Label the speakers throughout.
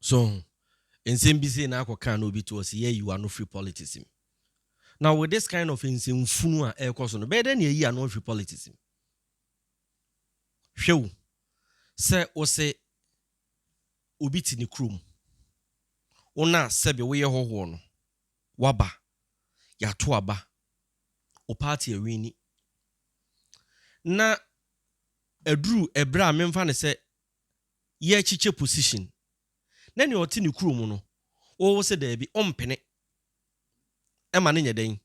Speaker 1: So, in same busy na can obi to us here you are no free politism. Now with this kind of insane funua air course on better than you are no free politism. Show say o say obi ti ni krum. Ona sebe we ho no. Waba ya to aba. O party ewini. Na edru ebra memfa ne se ye chiche position. Na ne oti ni krum no. O se da bi ompene. Ema ne nyeden.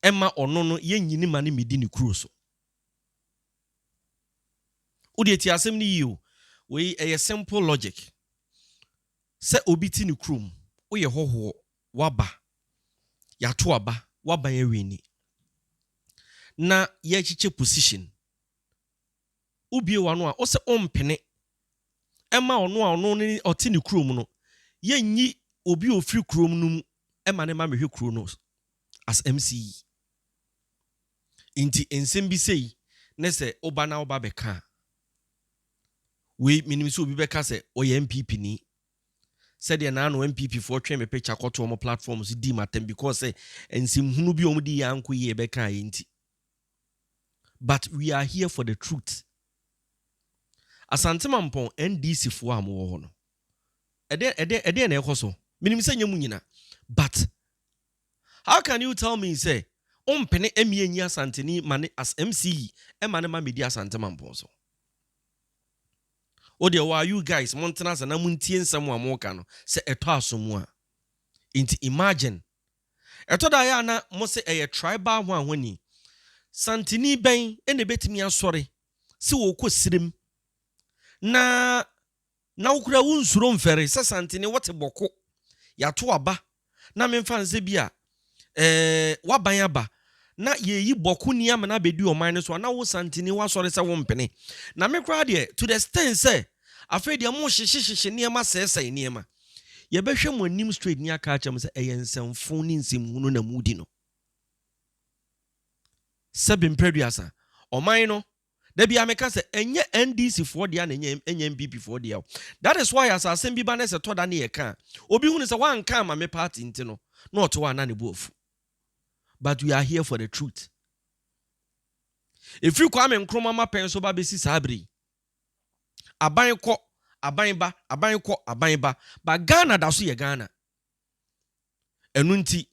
Speaker 1: Ema ono no ye nyini ma ne medi ni kru so. Odi eti asem ni yi o. We a simple logic. Se obi ti ni krum. O ye hoho waba. Ya to aba. Waba ye wini. Na ye chiche position. Ubie wano a o se ompene. Ema ono ni oti ni krum no. Ye nyi obi ofri krum no. Ema ne ma mehwe kru no as MC. Inti ensem bi sei ne se oba na oba beka. We minim so obi beka se oye MPP ni. Said ya na no MPP for twen me picture koto omo platforms di matem because say ensem hunu bi omo di yanko ye beka inti. But we are here for the truth. Asante Mampong NDC fo am wo ho no. Ede na ekoso. Minim se nyemu nyina. But how can you tell me say ompene emienyi Asante ni mane as MC emane ma media Asante Mampong so? O de wa you guys montana sa na muntie nsam amoka no se eto asomu a. Inti imagine eto da ya na mo se eye tribal ho ahoni. Santini ben ene betimi asore se wo kosirem na ukura wunsuro mfere se Santini wote boko ya to aba na memfa nse bia waban aba na yeyi boku ni am na bedi o man so na wo Santini wasore se wo mpene na me kra de to the extent say afa de mo hyehye niema sesai niema ye behwe mo anim straight ni aka acha mo se eyensemfo ni nsemhunu na mudi no sebim producer o man no da bia meka se enye NDC for dia na enye MPP for dia. That is why as asem bi ba na se to da na ye ka obi hunu se wan ka ma me party nti no na oto wa na ne bofu. But we are here for the truth. If you come and Nkrumah ma pen so ba besi sabri aban ko aban ba but Ghana da so ye Ghana enu nti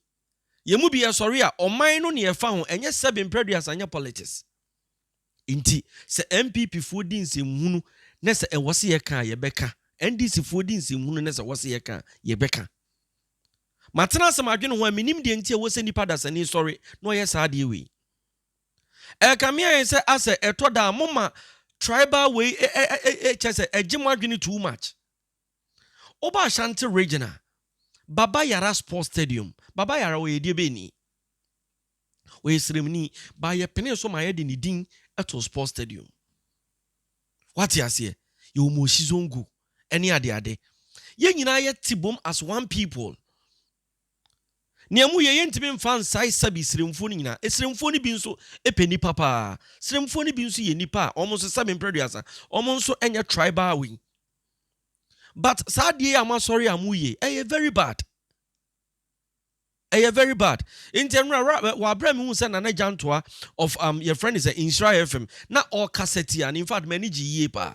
Speaker 1: ye mu bi ye sorry a oman no ne ye fa ho enye sebim producer anya politics. Inti se MPP fo di nsemhunu na se ewose ye ka ye beka NDC fo di nsemhunu na se wose ye ka ye beka matena se madwene ho aminim de nti ewose nipa da sani sorry no ye sa de we kamia se ase etoda moma tribal way chese ejimo adwene too much oba Asante regional Baba Yara Sports Stadium Baba Yara we die beni we sremni ba ye pene so ma ye de ni din eto Sports Stadium. What you say? You mo shizongu any ade. Ye nyina ye tibom as one people. Niamu ye ntimi mfa nsai sabi sremfo ni nyina. Esremfo ni bi nso epeni papa. Sremfo ni bi nso ye nipa. Omo so sabi producer. Omo nso enye tribal we. But sadie am sorry amuye. Very bad. Very bad. In general, wa brem hu se na jantoa of your friend is Insura FM. Na all cassette and in fact many ye pa.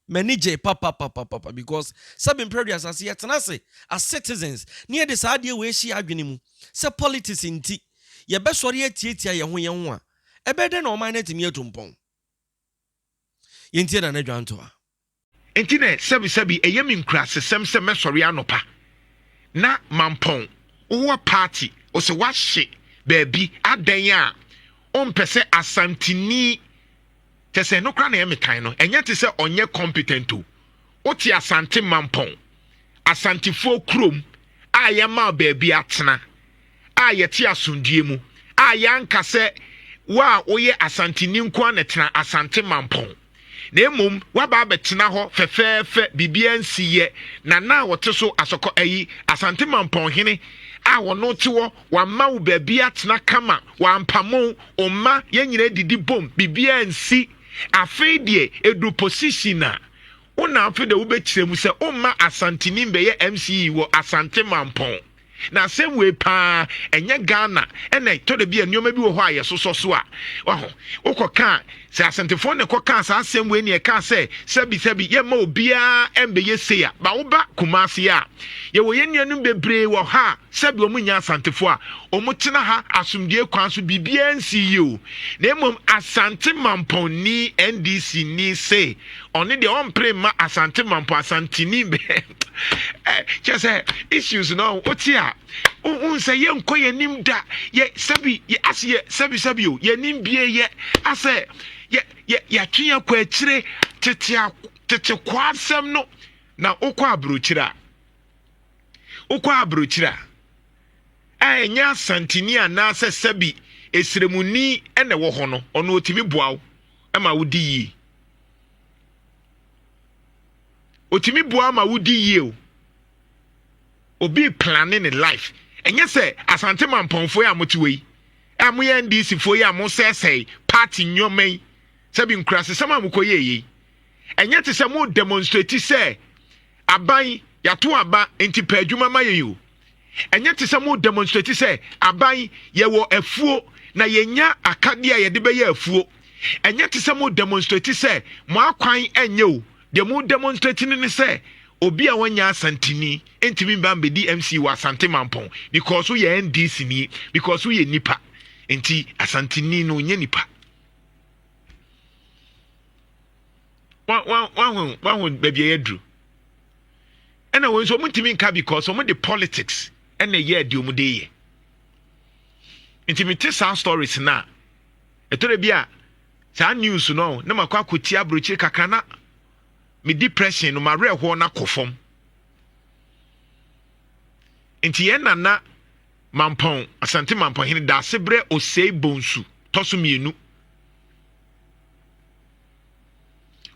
Speaker 1: Many J papa because some imperials as yet as citizens near the idea where she agonimu. Se politics in tea. Ye best sorry tia ye ho. E better no mind to me tumpong. Yintia na jantoa.
Speaker 2: Entine sebi eyemi nkra sesem se mesori anopa. Na Mampong Owa party o se wahye baby adan a ompese Asantini tese no kra na emekan no enya te se onye competent o ti Asante Mampong Asantifo krom a ye ma baby atena a ye ti asundie mu a yanka se wa oye Asantini nko anetena Asante Mampong na emom waba betena ho fefefe bibia nsiye na wote so asoko ayi Asante Mampong hene a wono tiwo wa mawu baby atena kama wa mpamo omma yenyina didi bom bibia nsi afedie edu position a Una afi de wobɛkyerɛ mu sɛ omma Asanteni mbɛyɛ MCE wɔ Asante Mampong. Na same way pa enye Ghana ena to de bia nneoma bi wo ho aye so a waho ukoka se asantefo ne koka sa same way ne ka se sabi ye ma obia embe ye se ya ba wo ba Kumasi a ye wo ye nuanu bebre wo ha sabi o munya asantefo a o mutena ha asumdie kwan so bibia nsi yo na emom Asante Mampong ni NDC ni se oni de on pre ma Asante Mampong Asanteni be just issues no otia say ye nko ye nim da ye sabi ye ase sabi o ye nim bie ye ase ye twe akwa akire tete kwa asem no na okwa abrochira enya Asanteni ana ase sabi esremuni ene wo ho no ono otimi boawo ma wodi yi otimi boa ma wodi yi o obi planning in life enye say Asante Mampong fo ya motiwe amoye NDC fo ya mo say party nyomen sabi nkrase sama mokoye yi enye te say mo demonstrate say aban yato aba enti pa adwuma ma ye o enye te say mo demonstrate say aban ye wo afuo na yenya akade a ye de be ye afuo enye te say mo demonstrate say mo akwan enye o de mo demonstrate ni say obi a wanya Asanteni entimi mbambe DMC wa Asante Mampong because we NDC ni because we nipa enti Asanteni no nye nipa wan baby edru ena won so mutimi nka because omo the politics ena ye de omo de ye enti me te sa stories na etore bia sa news no na makwa koti abrochi kakana me depression no mare ho na kofom enti ye nana Mampong Asante Mampong hin da sebre osei bonsu toso mienu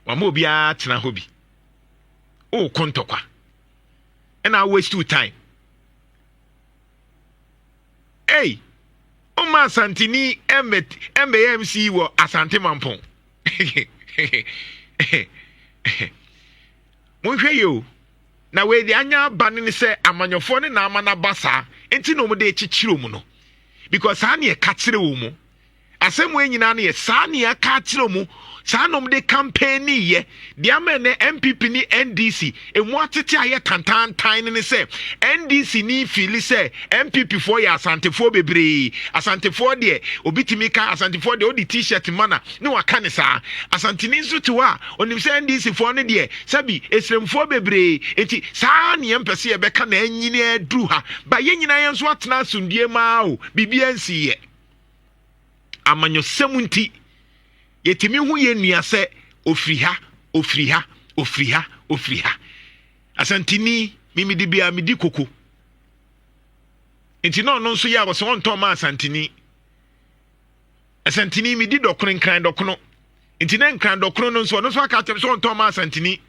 Speaker 2: wa mo bia tena hobi o kontokwa and I waste too time hey o ma Asanteni MBMC wo Asante Mampong monhwe yo na we di anya bane ne se amanyofo ne na amana basa enti no mo de chichiro mu no because ha ne ka kire wo mu asem we nyina ne sa ne ka kire mu sa no mo de campaign ni ye di amene MPP ni NDC emu atete aye tantantan ne se NDC ni fili se MPP for ya Asantefo bebre Asantefo de obitimi ka Asantefo de odi t-shirt mana ne waka ne sa Asanteni nso to a onim se NDC for ne de sabi esremfo bebre enti sa ne empese ye beka na anyini aduru ha ba ye nyina ye nso atena asundie ma o bibia nsi ye amanyo semunti yetimi hu ye nua se ofri ha Asanteni mimi di bia midi koko enti no nso ya wo so on to ma Asanteni midi dokron kran dokno enti na nkran dokno no nso aka tem so on to ma Asanteni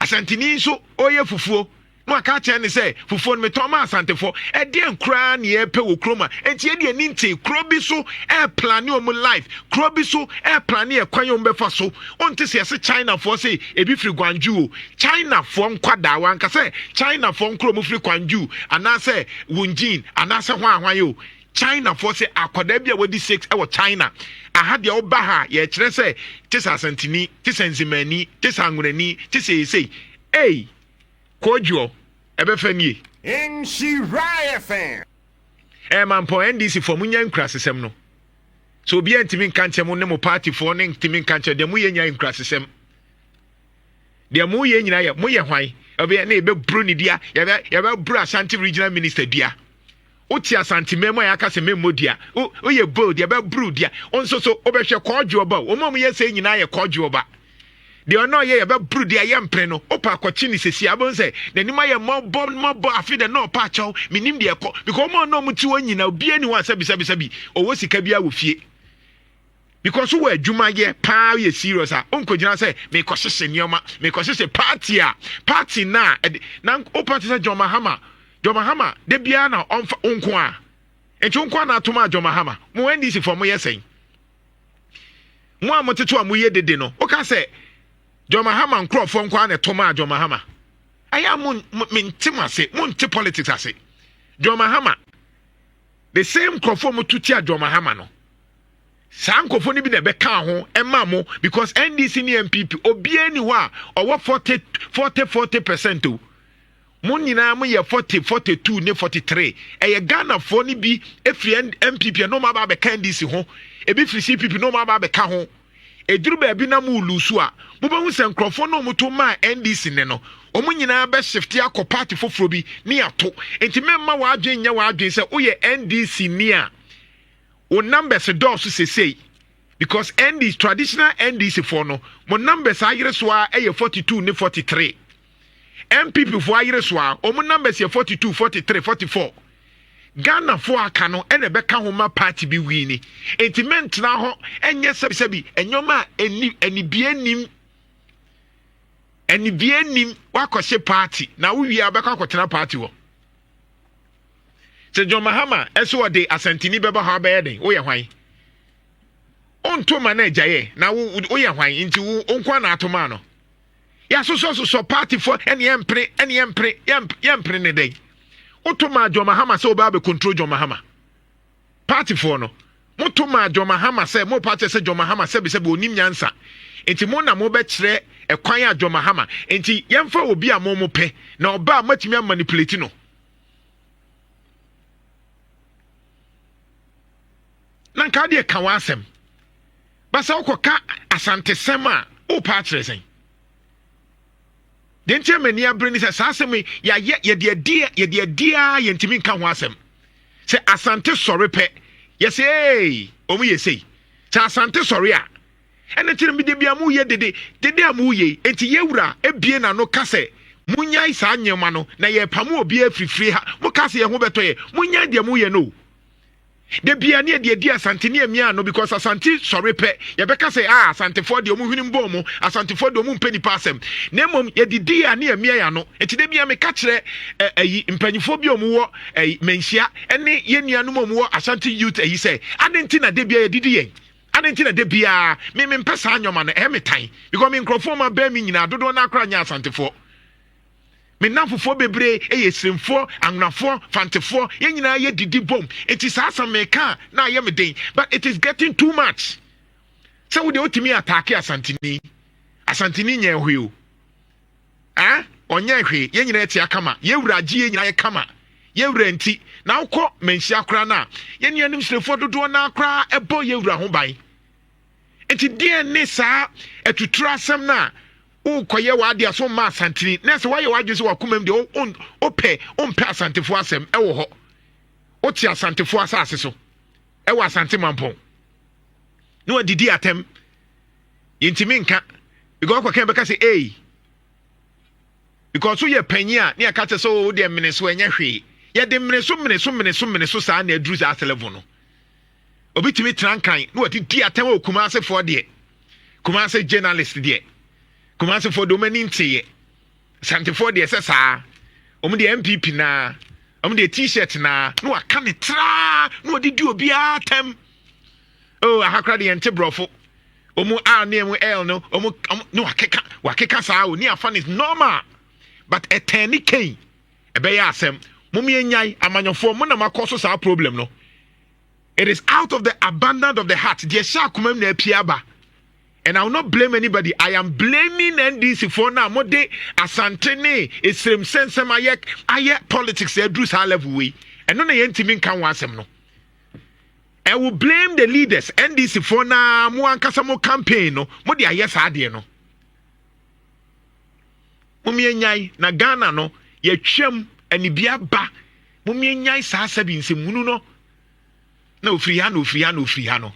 Speaker 2: nso oye fufuo no aka che ne se fufuo no me to ma Asantefo e de nkra na ye pe wo kroma enti e de ani nte krobi so e plan o mu life krobi so e plan e kwan o mbefa so onte se se China for say e bi firi Gwanju China for nkwada wan ka se China for nkro mu firi Gwanju ana se Wunjin ana se hwan yo China for say akwada bia wodi 6 e wo China aha de oba ha ye kire se tisa Asanteni tisa Nzimani tisa Ngurani tisa sei Kojo ebefanie
Speaker 3: Nshiraya fan
Speaker 2: Mampong NDC for munya nkrasesem no so obi antimi nkanche mo ne mo party for ne ntimi nkanche de mo ye nya nkrasesem de mo ye nyina ye mo ye hwan obi na ebe bro ni dia ye be bro Ashanti regional minister dia oti Asante memo ya ka se memo dia o ye bold ye be bro dia onso so obehwe Kojo oba o mo ye se nyina ye Kojo oba de ono ye be bru de ye mpre no opa kwachi ni sesi abon se de nima ye mobo afi de no pa chaw minim de ekọ because mo no muti wanyina obi ani wa sabi owo sika bia wo fie because wo adwuma ye pa ye serious a onkogina se me kosese nioma me kosese party na opa te se Joma Hama de bia na onfa onko a encho onko na atoma Joma Hama mo NDC for mo ye sen mo amoteto a mo ye dede no o ka se John Mahama nkrofo nkwa na toma John Mahama aya mintimase munti politics ase John Mahama the same nkrofo mututi a John Mahama no san nkrofo ni bi na be kan ho ema mo because NDC ni MPP obi ani ho a owo 40% o mun nyina mo ye 40 42 ne 43 eye Ghana fo ni bi efri MPP no ma ba be kan NDC ho ebi fri CPP no ma ba be ka ho eduru ba bi na mu lusu a mo ba hu se nkrofo no mo to ma NDC ne no omo nyina be shift akọ party foforo bi ne ato enti memma wa adwen nya wa adwen se oye NDC ni a o numbers do so say because NDC traditional NDC for no mo numbers ayire so a 42 ne 43 MPP for ayire so a omo numbers 42 43 44 Ghana for aka no ene beka homa party bi wini entiment na ho enye sebi enyoma eni bienim wakɔhye party na wo wi abɛka akɔtena party wo se John Mahama eso de Asante ni bɛba ha bɛyɛ den wo yɛ hwan onto ma na agyaye na wo yɛ hwan nti wo onkwa na atoma no ya so party for ene yempre ne den Otoma John Mahama say oba be control John Mahama. Party for no. Motoma John Mahama say mo party say John Mahama say be onim nyansa. Enti mo na mo be kire e kwan ya John Mahama. Enti yemfa obi a mo pe na oba matimi manipulate no. Nan ka de kan wasem. Ba sa okoka Asante sema o party sen. Den chairman ya bring say asem ya ye de dia ye ntimi nka ho asem say Asante sorry pe ye say omu ye say Asante sorry a ene tire mi de bia mu ye dede amu ye enti ye wura ebie na no kase munyai sa anyema no na ye pamu obi afrifri ha mo kase ye ho beto ye munyai de mu ye no de bia ne de Asante ne amia no because Asante sorry pe ye beka say Asante for de omu hwini mbom Asante for de omu mpani pasem na mom ye de dia ne amia ya no enti de bia me ka kire ayi mpanyifo bi omu wo menhia ene ye nuanom omu wo Asante youth ayi say adenti na de bia ye didi yen adenti na de bia me mpesa anyoma no metan because me nkrofo ma ba mi nyina dodo na akra nya Asante for me namfofo bebre srimfo angnafo fantefo ye nyina ye didi bom it is asam me ka na ye me den but it is getting too much so we dey otimi attack Asantini nya hwe o onya hwe ye nyina eti akama ye wuraje ye nyina ye kama ye wura nti na ukọ menhia kra na ye nuanim srimfo dodo na akra ebo ye wura ho ban enti die ne sa etutura asem na o koye wa de aso ma Asantini na se waye wadwe se wakomam de opɛ Asantefo asem ɛwɔ hɔ o ti Asantefo asase so ɛwɔ Asante Mampong no didi atem yintimi nka because kwa kan beka say because so ye panyi a na ka te so de mmeneso anya hwe ye de mmeneso saa na aduru za level no obi timi trankan no didi atem o Kumase for de Kumase journalist de Kumase for do many ntiye Asante for de sesa omu de MPP na omu de t-shirt na no aka ne tra no didi obi atem ahakra de ente brofo omu a na emu l no omu no wakeka saa o ni afan is normal but etani ken ebe ya asem mum yenyai amanyofo mo na makoso saa problem no it is out of the abundance of the heart de sha komam na apiaba. And I will not blame anybody. I am blaming NDC for now. Mode Asante ne esrem sensem aye politics e drew high level way. And no na yentimi kan wasem no. I will blame the leaders NDC for now mo ankasa mo campaign no. Mode aye saa de no. Mumienyai na Ghana no ye twam anibia ba. Mumienyai saa sabi nsemunu no. Na ofiri ha no.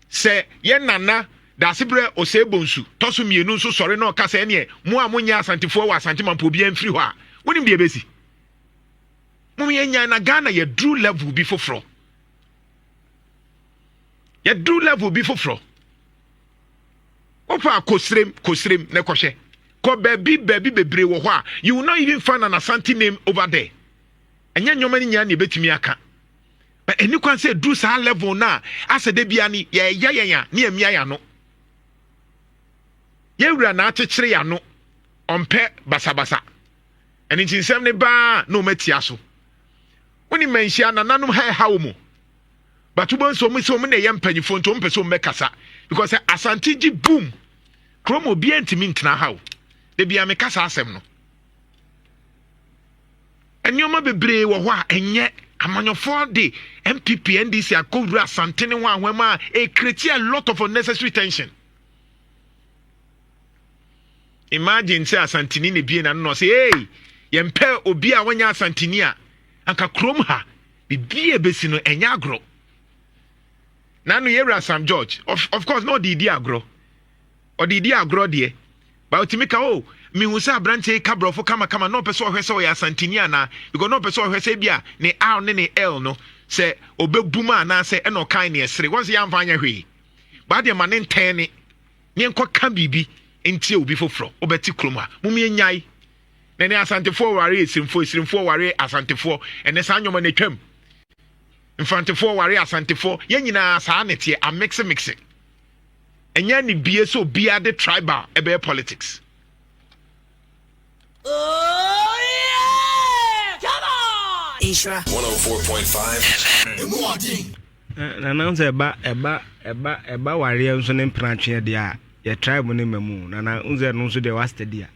Speaker 2: Se ye nana da sibre osebonsu toso mienu nso sori na okasa ene mu a munya Asantefo wa Asante Mampong bi amfiri hɔ a wonim de ebesi mu yenya na Ghana ye drew level bi foforo opa kosrem na kɔhwɛ ko baby bebre wɔ hɔ a you will not even find an Asante name over there enya nyoma ni nya na ebetumi aka but any kwan say drew sa level na asa de bia ni ye ya ni amia ya no yewura na akyekere ya no ompe basabasa eni chinsem ne ba no matia so woni manhia na nanom hawo mu batubo nso mu so mu na ye mpanyifo nto mpeso mmekasa because Asante gi boom kromo bi antimi ntena hawo de bia me kasa asem no enioma bebre wo ho a enye amanyofo de MPP NDC akowura Asante ne ho ahwema e create a lot of unnecessary tension. Imagine say Asantini ne bie na no say hey yempe obi a wanya Asantini a anka krom ha bibie besi no enya agro na no yewra Sam George of course no di agro or di agro de ba otimika o mi hu say abrante kabrofo kama no person ohwese o ya Asantini ana because no person ohwese bia ne R ne L no say obebuma na say eno kan ne esre once ya mfanya hwe ba de ma ne ntene ne enko ka bibi ntie obi foforo obeti kroma mumie nyai na ne Asantefo ware esimfo ware Asantefo ene sa nyoma na twam Infantefo ware Asantefo ye nyina sa na tie a mix enya ni bie so bia de tribal ebe politics.
Speaker 4: Oh yeah, come on Isra
Speaker 5: 104.5 na announce eba ware nso ne mpratwe de a ye tribe ne mamu na unze no nso de wa study a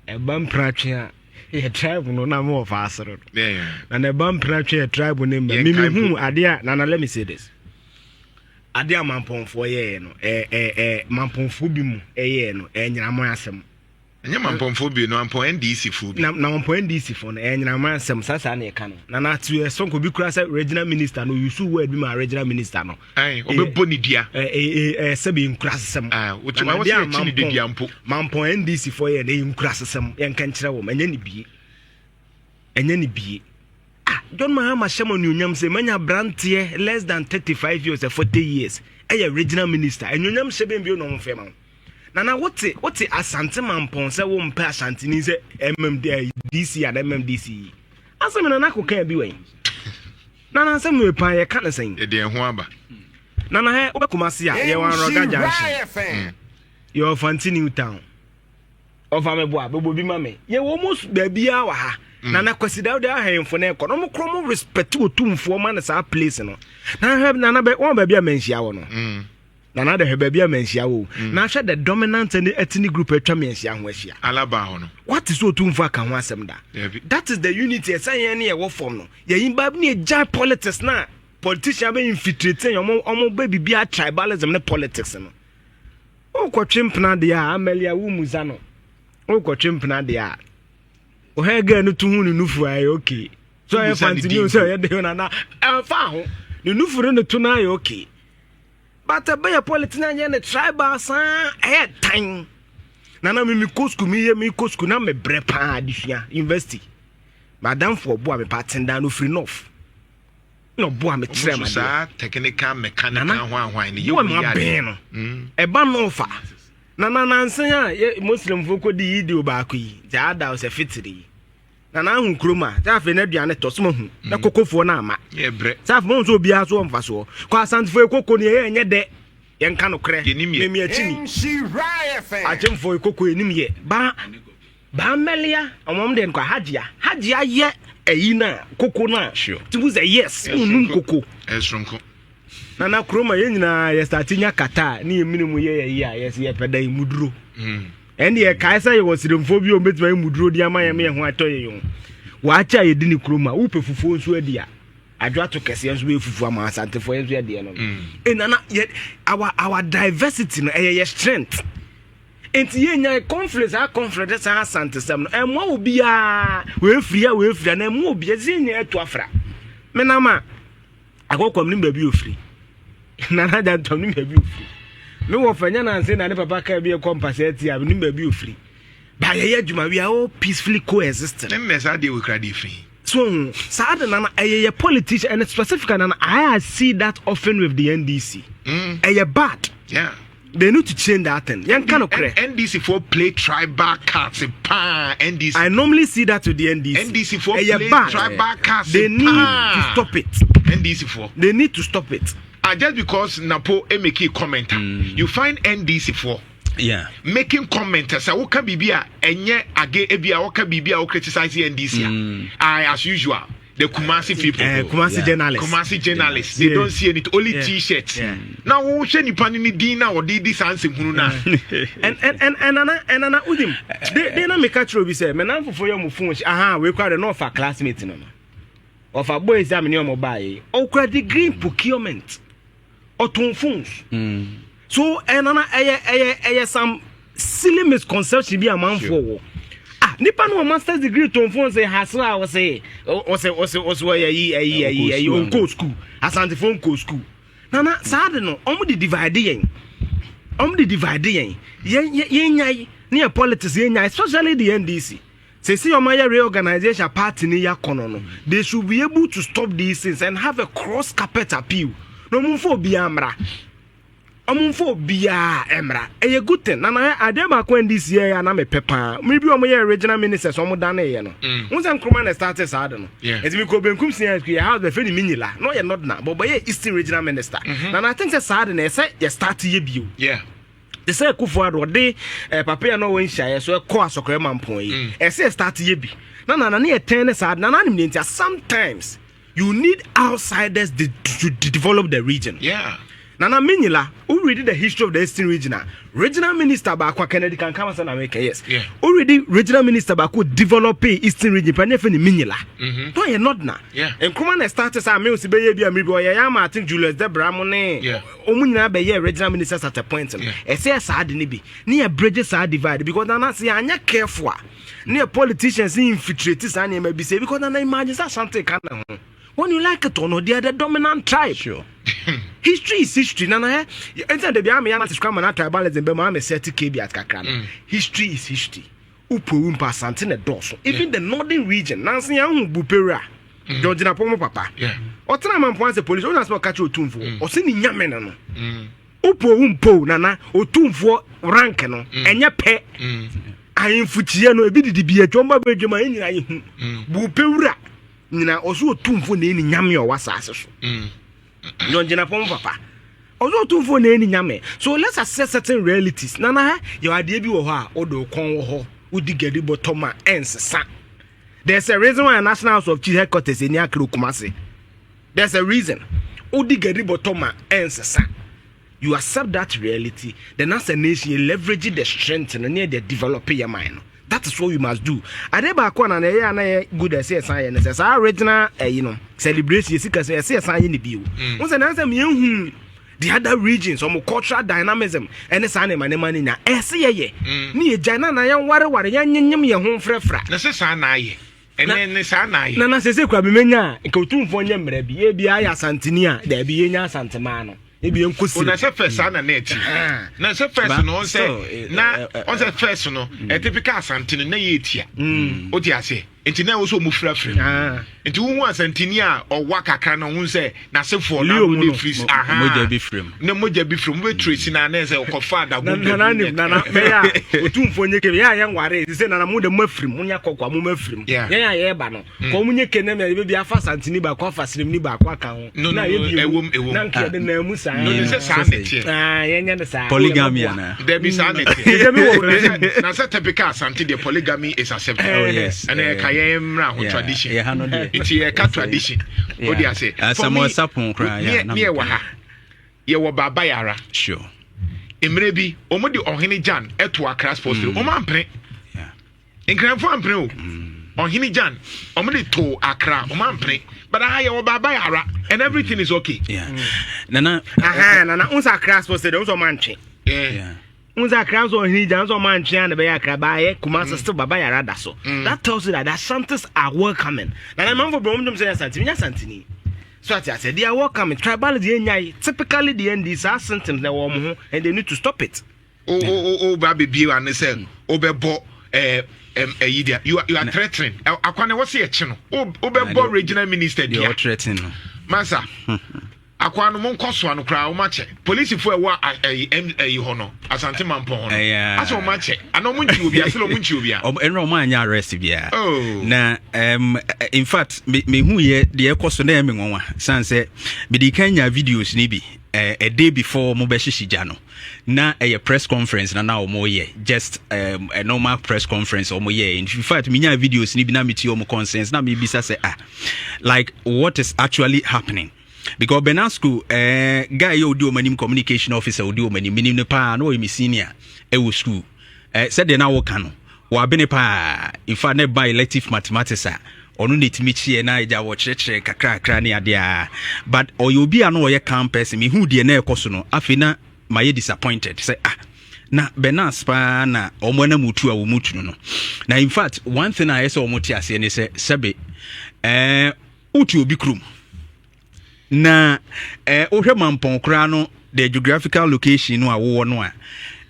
Speaker 5: eba mpratwe a ye tribe no na mo fa asoro na eba mpratwe ye tribe ne mamu hu ade a na let me say this ade a mampomfo ye no mampomfo bi mu ye no nyina mo asem
Speaker 2: enya mampomfo bi no ampon NDC fo bi
Speaker 5: na mampon NDC fo no nyina mo asem sasa na ye ka no na atu sonko bi kura say regional minister no you su word bi ma regional minister no
Speaker 2: obebo ni dia
Speaker 5: sebi nkurasem
Speaker 2: utima wo se chini de dia mpo
Speaker 5: mampon NDC fo ye na nkurasem ye nka nkire wo enya ni bie John Mahama Shamo Nyam say manya brantie less than 35 years or 40 years regional minister enyonyam shebe bi no mfema nana what Asante Mampong say wo mpa Asante ni say DC and MMDC asem nana ko kan bi wen nana asem we pan ye kan sen
Speaker 2: e de ho aba
Speaker 5: nana he obekumase a ye wan roga junction your Fantini town of amebo abobo bi mame ye wo mus ba bia wa ha nana kwasida de ahemfo na ekonomo kromo respect otumfo ma na sa place no na have nana be won ba bia menhia wo no nana de he ba bia menhia wo na hwe the dominant and ethnic group atwa menhia ho ahia
Speaker 2: alaba ho no
Speaker 5: what is otumfo aka ho asem da that is the unity esan ye wo form no ye yin ba ni ja politics na politician be infiltrate omo ba bibia tribalism ne politics no o kwatwempna de a amelia wo muza no o kwatwempna de a o hega no to hu ni nufu ayi okay so I Fantini so ye de na fa ho ni nufu no to na ayi okay but be politics na ye ne tribal san time na mi kosku na me brepa adisua university madam for boa me patenda no free enough no boa me trema
Speaker 2: sa technical mechanical hwan ni
Speaker 5: you ma ben no e ba no fa na nsan a muslim foko di video ba ko yi ja da o se fitiri na hu kroma ta fe na aduane to so hu na kokofo na ama
Speaker 2: ye bre
Speaker 5: ta fe mo so bia so mfa so ko Asante fo kokko ne ye enye de ye nka no kre me achini achemfo kokko enim ye ba melia omom de nko hajia ye eyi na kokko na tibu say yes unum kokko
Speaker 2: esronko
Speaker 5: na kroma ye nyina ye startinya kata ni eminimu ye a yes ye pedan muduro and ye kaisa ye wosiremfo bi o metima muduro di ama ye me ho atoye yo wa acha ye di ni kroma wo pefufuo nso adi a adwa to kese nso be fufu ama Asante fo nso adi no nana our diversity no ye strength enti ye nya conflict sa Asante sam no emwa obi a we free na emwa obi ezi eto afra menama akokom ni ba bi ofri nana da tom ni ba bi ofri me wo fanya na nse na ne papa ka bi e compensate ya ni ba bi ofri ba ye adwuma we are all peacefully coexisting
Speaker 2: nem mesa dey we crowd free
Speaker 5: so sad na a politician and specifically na I see that often with the NDC bad they need to change that thing
Speaker 2: NDC for play tribal cards NDC
Speaker 5: I normally see that with the
Speaker 2: NDC for play
Speaker 5: bad.
Speaker 2: tribal cards
Speaker 5: they need to stop it
Speaker 2: NDC for
Speaker 5: they need to stop it
Speaker 2: just because Napo make a comment you find NDC for making comment say woka bibia enye age ebia woka bibia wo criticize NDC as usual the Kumasi people Kumasi journalists they don't see any only t-shirts now wo hwe nipa ni din na wo di sanse hunu na
Speaker 5: and udim they na make catch obi say me na fofo yo mo phone we kware no for classmate no of a boy exam ni o mo buy o kwa degree procurement oton phones so eye some silly misconception bi a man for nipa no master's degree to phone say hasra was say yi on co school Asante phone co school na sad no omo de divide yen yen near politics yen especially the NDC say see your reorganization party ni yakono no they should be able to stop these things and have a cross carpet appeal no mum for biamra Omunfo bia emra eye good thing na adema ko NDC ya na me pepa maybe omo ye regional ministers omo dane ye no unse nkroma na started sad no it be ko benkum sin ya house be feni minyila no ye not na but ye eastern regional minister na I think say sad na say ye start ye bio they say Kufu Ado de papa ya no won hia so ko asokre Mampong yi e say start ye bi na ye ten sad na nim ntia sometimes you need outsiders to develop the region Nana Minila, who read the history of the Eastern regional minister Bakwa Kennedy can come as an America, yes. Already regional minister Baku develop Eastern region, but never Minila. No, you're not now. And Kuman started some music baby and maybe I think Julius Debra Monet. Omuna be regional ministers at a point. I say sad nibi. Near bridges are divided because I'm not saying careful. Near politicians infiltrated and maybe say because I imagine that something can. When you like it or not, they are the dominant tribe. History is history. Nana, enter the Biami Yana to come and tribalism, but I'm a 30 at Kakana. History is history. Upu Umpa Santine Dosso. Even the northern region, Nancy Young Bupera, Georgina Pomo Papa. Or Tanaman points the police, or not catch your tumfo, or sending Yameno. Upu Umpo, Nana, or Tumfo Rankano, and your pet. I am Futiano, a bit to be a Jomba Benjamin, Bupera. Nina also tumfo na eni nyame o wasase no njina pom papa also tumfo na eni nyame so let's assess certain realities nana you ade bi wo ho a odo kon wo ho udi gadi botoma ensesa there's a reason why National House of Chief Headquarters eni akro Kumasi there's a reason udi gadi botoma ensesa you accept that reality then as a nation you leverage the strength and near the develop your mind. That is what we must do. Adeba akwana na ye na good as say say original celebration you see say say ni bio. Once na say me hu the other regions some cultural dynamism and say na money na say ye ni ye jana na yan ware yan nyem ye ho frefra.
Speaker 2: Na say sa na ye. Ene sa na ye.
Speaker 5: Na say kwa memenya nke otumfo nye mra bi e bia ya santini a da bi ye nya santema no. Ebi enkosi
Speaker 2: na se first na net na se first no say na on say first no a typical Asante na ye tia o di ase enti na wo so mu frafrem enti wo hu Asantini a o wa kakra na hu say na se for na wo dey freeze moja bi frem na moja bi frem we trace na na say ko father go
Speaker 5: na me ya otumfo nye ke ya nware say na mu de mafrem munya kokwa mu mafrem ya ye ba no ko munye ke na me bi afa Asantini ba ko afa srem ni ba ko aka ho
Speaker 2: na ewom
Speaker 5: na nke de na mu
Speaker 2: no say sa netie
Speaker 5: yenya de sa
Speaker 6: polygamy na
Speaker 2: there be sa netie na say typical Asante the polygamy is accepted
Speaker 6: yes
Speaker 2: and mra ho tradition it's a tradition what do I say
Speaker 6: for me
Speaker 2: near wa ha ye wo baba yara
Speaker 6: sure
Speaker 2: emre bi omo de ohene jan eto Accra Sports Field omo ampre nkranfo ampre o ohene jan omo de to Accra omo ampre but I ye wo baba yara and everything is okay
Speaker 6: nana
Speaker 5: unsa Accra Sports Field unso manche Unza crowds on Hijan or Manchian, the Bayaka by Kumasa still Baba Yarada so. That tells you that the Santas are welcoming. And I'm for Bromdom says Santini. So I said they are welcoming. Tribalism, typically the NDC are sentenced the warm and they need to stop it.
Speaker 2: Oh, Baby Beer and they said, Obebo, you are threatening. I can't what's your channel. Obebo regional minister,
Speaker 6: you are threatening.
Speaker 2: Massa. akwa no mon koso anu kra o ma che police fo e wa ho no asante mampon ho no aso ma che ano mun chi obi aselo mun chi obi a
Speaker 6: enro ma anya arrest bia na in fact me hu ye de ekoso na me nwanwa sanse me di kanya videos ni bi a day before mo be shishija no na a press conference na omo ye just a normal press conference omo ye in fact me nya videos ni bi na me ti omo concerns na me bisa say like what is actually happening. Because Benasco, guy you do manim communication officer or do many minim pa no me senior e school. Said they now can wa bene pa if I never buy elective mathematics or no need to meet here na ja watch kakra ni adia. But or you be an oye campus me who de na ekoso no afina my disappointed say na Benas pa na omwana mutu a wo mutu no. Na in fact one thing I saw omo ti ase ni say sebe utu obi krum na ohwe Mampong kra no the geographical location no awo no a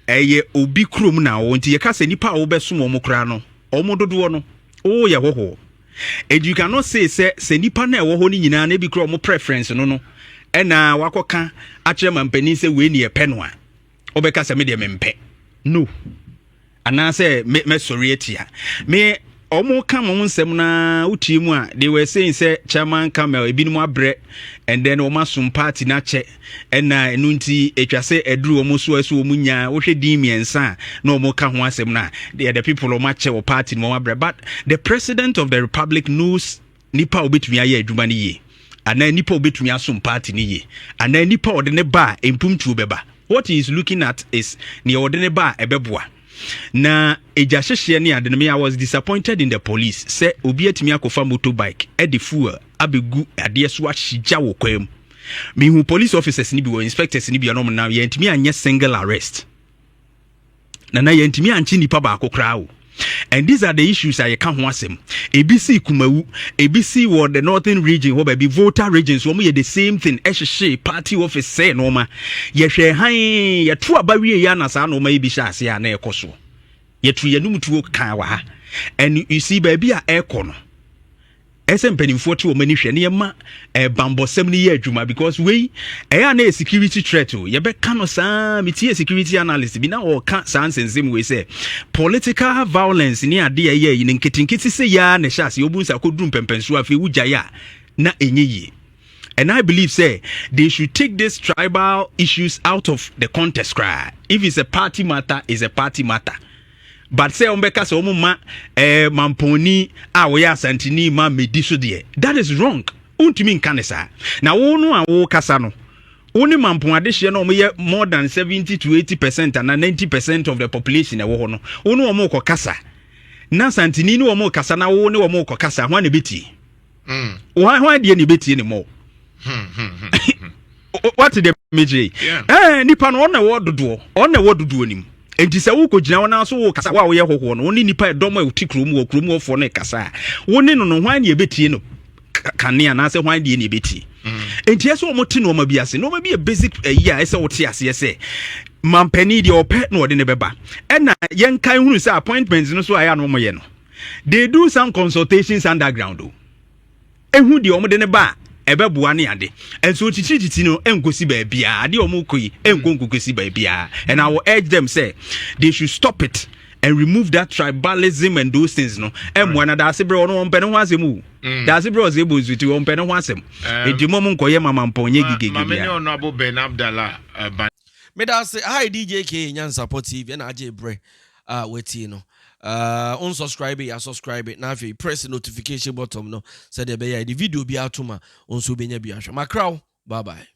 Speaker 6: eye obi krom na wo nti ye ka se nipa wo beso mo kra no omododo no o ye hoho and you cannot say se nipa na wo ho ni nyina na bi kro mo preference no no e na wakoka a kire mampani se we ni e pe no a obeka se me de mempe no ana se me sorry etia me omo kam won nsem na uti mu a they were saying say chairman Kamel ebinumu abre and then omo sum party na che na enu nti etwa se eduru omo so aso omo nya wo hwe din miensa na omo ka ho asem na the people omo che wo party mo abre but the president of the republic knows nipa obetumi aye adwuma ni ye ana nipa obetumi asum party ni ye ana nipa ode ne ba empumtu beba what he is looking at is ni ode ne ba ebeboa. Na ejasheshe ni adeneme I was disappointed in the police say obi atimi akofa motorbike e de fuel abegu ade so ahija wo kwam me hu police officers ni bi wo inspectors ni bi anom na ye ntimi anye single arrest na ye ntimi anchi nipa ba akokra. And these are the issues I can't want them. ABC Kumawu, ABC or the northern region, where be voter regions, where the same thing. Eshe party office say no ma. Yeshe hai ya tu abawi yana sa no ma ibisha siya na ekoso. Yetu yenu mtu kawa. And you see baby a ekono. SMPN40 o mani hwe ne ma bambosem ne ye adwuma because we na security threat o ye be kano sa metie security analyst bi na o ka sansensem we say political violence ni ade ye ne nketinketi se ya na hya se obunsa kodum pempenso afi wugya na enyeyi. And I believe say they should take these tribal issues out of the context cry. If it's a party matter, it's a party matter. But say ombeka so ma mamponi a we Asante ni ma mediso de that is wrong. Untimi nkanesa na wo no a wo kasa no oni mampon adehye na omo more than 70 to 80% and 90% of the population e wo ho no ono omo kokasa na Asante ni omo kasa na wo ne omo kokasa ho na beti ho de ne beti ne mo what the meje nipa no on na wo dodo nim. Enti se wo kogina wona so wo kasa wa wo ye hoho no woni nipa edom a uti krom wo krom wo fo no kasa woni no no hwan ne ebetie no kane ana se hwan de ne ebetie enti eso mo ti no ma bi ase no ma bi a basic year ese wo ti ase ese mampani de opet no de ne beba e na yen kan hunu se appointments no so aya no mo ye no they do some consultations underground o ehu de omo de ne ba ebeboa ne ade enso chichiti no enkosi ba bia ade omukoi enkonkosi ba bia and I will urge them say they should stop it and remove that tribalism and those things no emwa na da sebre ono ompene ho asemu da sebre o zebu zuti ompene ho asem edimo mu nkoye Mampong ye gigege bia
Speaker 2: mame ono abo Ben Abdallah
Speaker 1: me da say hi DJ K Nyansa TV na aje bre weti no unsubscribe ya subscribe na afi press the notification button no said the video bi atuma onso benya bi ahwa makraw bye bye.